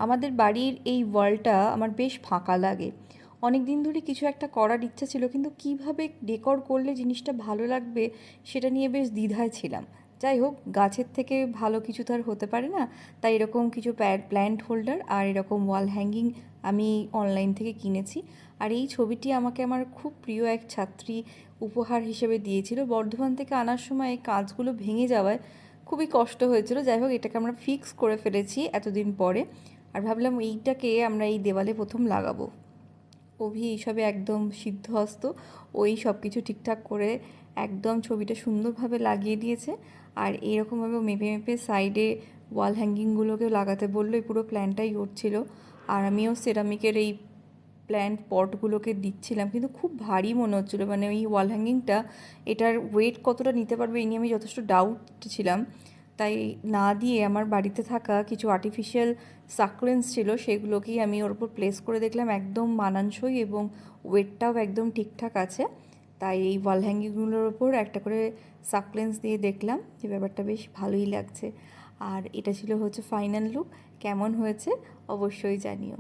আমাদের বাড়ির এই ওয়ালটা আমার বেশ ফাঁকা লাগে। অনেক দিন ধরে কিছু একটা করার ইচ্ছা ছিল, কিন্তু কিভাবে ডেকর করলে জিনিসটা ভালো লাগবে সেটা নিয়ে বেশ দ্বিধায় ছিলাম। যাই হোক, গাছের থেকে ভালো কিছু তো আর হতে পারে না। তাই এরকম কিছু প্ল্যান্ট হোল্ডার আর এরকম ওয়াল হ্যাঙ্গিং আমি অনলাইন থেকে কিনেছি। আর এই ছবিটি আমাকে আমার খুব প্রিয় এক ছাত্রী উপহার হিসেবে দিয়েছিল। বর্ধমান থেকে আনার সময় এই কাঁচগুলো ভেঙে যাওয়ায় খুবই কষ্ট হয়েছিল। যাই হোক, এটাকে আমরা ফিক্স করে ফেলেছি এতদিন পরে। আর ভাবলাম এইটাকে আমরা এই দেওয়ালে প্রথম লাগাবো। অভি এইসবে একদম সিদ্ধহস্ত। ওই সব কিছু ঠিকঠাক করে একদম ছবিটা সুন্দরভাবে লাগিয়ে দিয়েছে। আর এরকমভাবে মেপে মেপে সাইডে ওয়াল হ্যাঙ্গিংগুলোকেও লাগাতে বললো। এই পুরো প্ল্যানটাই ওর ছিল। আর আমিও সেরামিকের এই প্ল্যান্ট পটগুলোকে দিচ্ছিলাম, কিন্তু খুব ভারী মনে হচ্ছিলো। মানে ওই ওয়াল হ্যাঙ্গিংটা, এটার ওয়েট কতটা নিতে পারবে এই নিয়ে আমি যথেষ্ট ডাউট ছিলাম। তাই না দিয়ে আমার বাড়িতে থাকা কিছু আর্টিফিশিয়াল সাকুলেন্স ছিল, সেগুলোকেই আমি ওর উপর প্লেস করে দেখলাম একদম মানানসই এবং ওয়েটটাও একদম ঠিকঠাক আছে। তাই এই ওয়াল হ্যাঙ্গিংগুলোর ওপর একটা করে সাকুলেন্স দিয়ে দেখলাম যে ব্যাপারটা বেশ ভালোই লাগছে। আর এটা ছিল হচ্ছে ফাইনাল লুক। কেমন হয়েছে অবশ্যই জানিও।